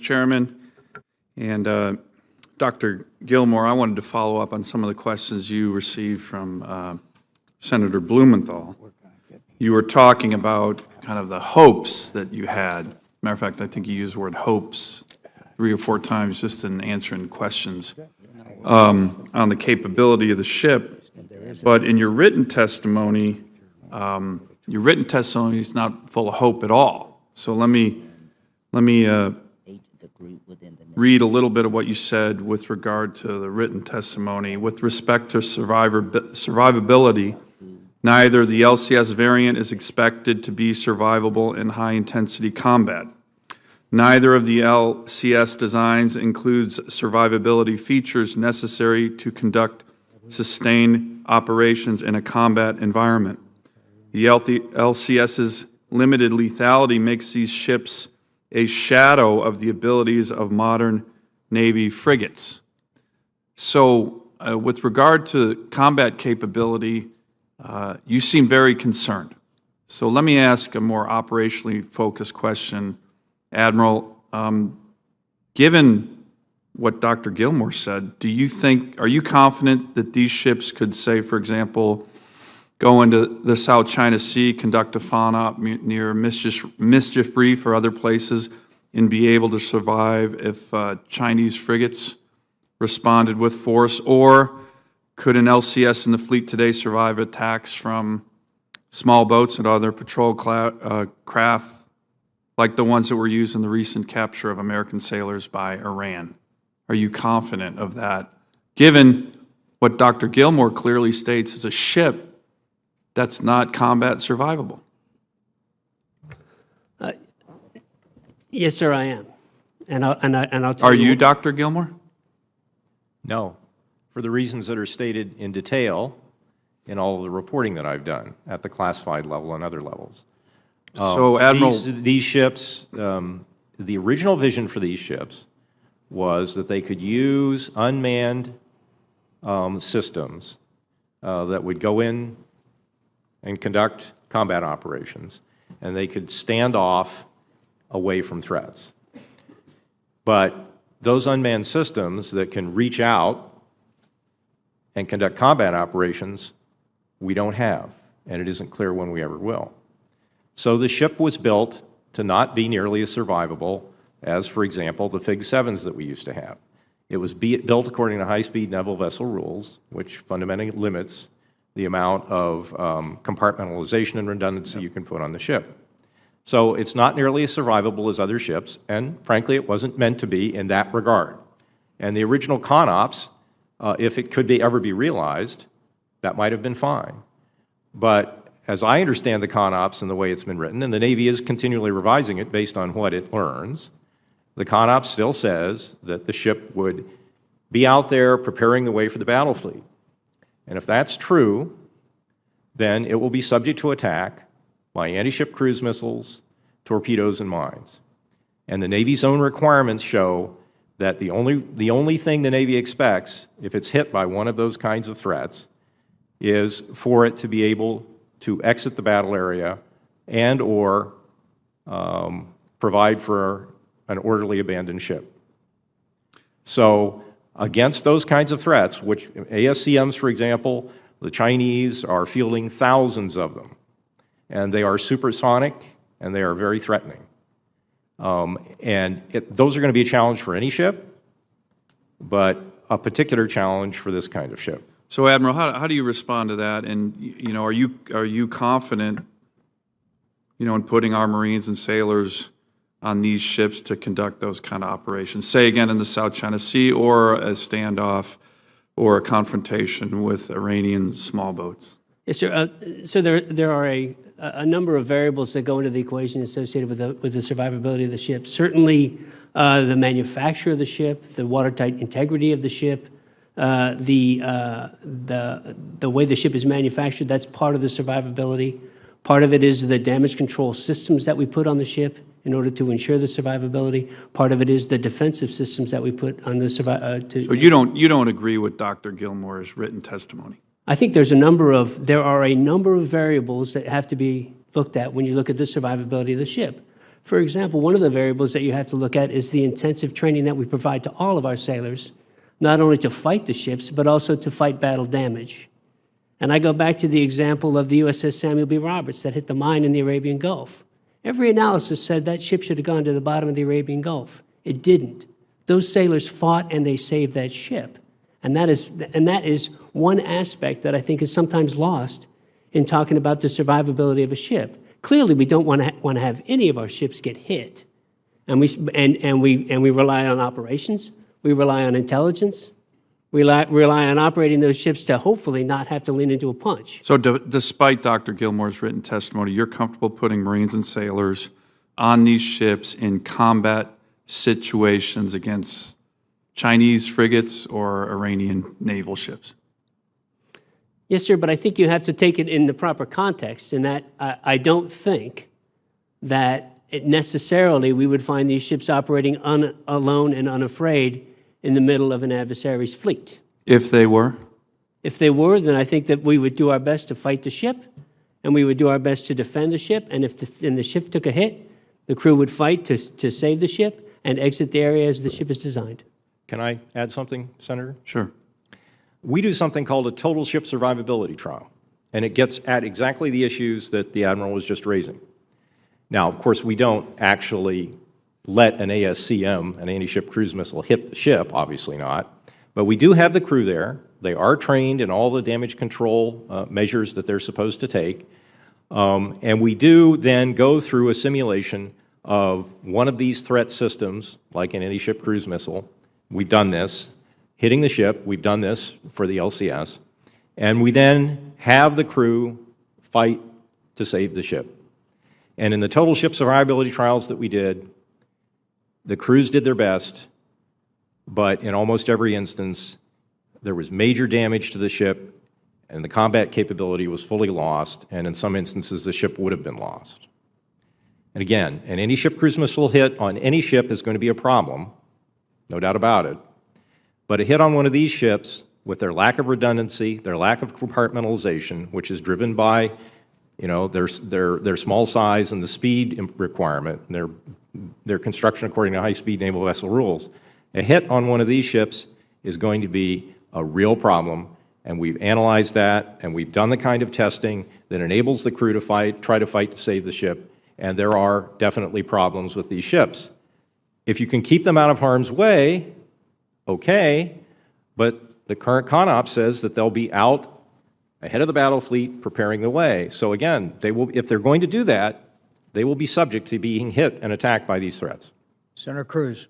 Mr. Chairman. And Dr. Gilmore, I wanted to follow up on some of the questions you received from Senator Blumenthal. You were talking about kind of the hopes that you had. Matter of fact, I think you used the word hopes 3 or 4 times just in answering questions on the capability of the ship. But in your written testimony is not full of hope at all. So let me read a little bit of what you said with regard to the written testimony. With respect to survivability, neither the LCS variant is expected to be survivable in high-intensity combat. Neither of the LCS designs includes survivability features necessary to conduct sustained operations in a combat environment. The LCS's limited lethality makes these ships a shadow of the abilities of modern Navy frigates. So with regard to combat capability, you seem very concerned. So let me ask a more operationally focused question. Admiral, given what Dr. Gilmore said, are you confident that these ships could, say, for example, go into the South China Sea, conduct a FONOP near Mischief Reef or other places, and be able to survive if Chinese frigates responded with force? Or could an LCS in the fleet today survive attacks from small boats and other patrol craft like the ones that were used in the recent capture of American sailors by Iran? Are you confident of that, given what Dr. Gilmore clearly states is a ship that's not combat survivable? Yes, sir, I am. And I'll tell you. Are you, you, Dr. Gilmore? No, for the reasons that are stated in detail in all of the reporting that I've done at the classified level and other levels. So, Admiral, these ships, the original vision for these ships was that they could use unmanned systems that would go in and conduct combat operations, and they could stand off away from threats. But those unmanned systems that can reach out and conduct combat operations, we don't have, and it isn't clear when we ever will. So the ship was built to not be nearly as survivable as, for example, the FIG-7s that we used to have. It was built according to high-speed naval vessel rules, which fundamentally limits the amount of compartmentalization and redundancy you can put on the ship. So it's not nearly as survivable as other ships, and frankly, it wasn't meant to be in that regard. And the original CONOPS, if it could ever be realized, that might have been fine. But as I understand the CONOPS and the way it's been written, and the Navy is continually revising it based on what it learns, the CONOPS still says that the ship would be out there preparing the way for the battle fleet. And if that's true, then it will be subject to attack by anti-ship cruise missiles, torpedoes, and mines. And the Navy's own requirements show that the only thing the Navy expects, if it's hit by one of those kinds of threats, is for it to be able to exit the battle area and or provide for an orderly abandoned ship. So against those kinds of threats, which ASCMs, for example, the Chinese are fielding thousands of them, and they are supersonic, and they are very threatening. Those are going to be a challenge for any ship, but a particular challenge for this kind of ship. So, Admiral, how do you respond to that? And are you confident, in putting our Marines and sailors on these ships to conduct those kind of operations, say again in the South China Sea, or a standoff, or a confrontation with Iranian small boats? Yes, sir. So there are a number of variables that go into the equation associated with the survivability of the ship. Certainly, the manufacture of the ship, the watertight integrity of the ship, the way the ship is manufactured, that's part of the survivability. Part of it is the damage control systems that we put on the ship in order to ensure the survivability. Part of it is the defensive systems that we put on the survivability. So you don't agree with Dr. Gilmore's written testimony? I think there are a number of variables that have to be looked at when you look at the survivability of the ship. For example, one of the variables that you have to look at is the intensive training that we provide to all of our sailors, not only to fight the ships, but also to fight battle damage. And I go back to the example of the USS Samuel B. Roberts that hit the mine in the Arabian Gulf. Every analysis said that ship should have gone to the bottom of the Arabian Gulf. It didn't. Those sailors fought and they saved that ship. And that is one aspect that I think is sometimes lost in talking about the survivability of a ship. Clearly, we don't want to have any of our ships get hit. And we rely on operations. We rely on intelligence. We rely on operating those ships to hopefully not have to lean into a punch. So despite Dr. Gilmore's written testimony, you're comfortable putting Marines and sailors on these ships in combat situations against Chinese frigates or Iranian naval ships? Yes, sir, but I think you have to take it in the proper context, in that I don't think that necessarily we would find these ships operating alone and unafraid in the middle of an adversary's fleet. If they were? If they were, then I think that we would do our best to fight the ship, and we would do our best to defend the ship, and if the ship took a hit, the crew would fight to save the ship and exit the area as the ship is designed. Can I add something, Senator? Sure. We do something called a total ship survivability trial, and it gets at exactly the issues that the Admiral was just raising. Now, of course, we don't actually let an ASCM, an anti-ship cruise missile, hit the ship, obviously not, but we do have the crew there. They are trained in all the damage control measures that they're supposed to take, and we do then go through a simulation of one of these threat systems, like an anti-ship cruise missile. We've done this. Hitting the ship, we've done this for the LCS, and we then have the crew fight to save the ship. And in the total ship survivability trials that we did, the crews did their best, but in almost every instance, there was major damage to the ship, and the combat capability was fully lost, and in some instances, the ship would have been lost. And again, an anti-ship cruise missile hit on any ship is going to be a problem, no doubt about it. But a hit on one of these ships, with their lack of redundancy, their lack of compartmentalization, which is driven by, their small size and the speed requirement, and their construction according to high-speed naval vessel rules, a hit on one of these ships is going to be a real problem, and we've analyzed that, and we've done the kind of testing that enables the crew to try to fight to save the ship, and there are definitely problems with these ships. If you can keep them out of harm's way, okay, but the current CONOP says that they'll be out ahead of the battle fleet preparing the way. So again, if they're going to do that, they will be subject to being hit and attacked by these threats. Senator Cruz.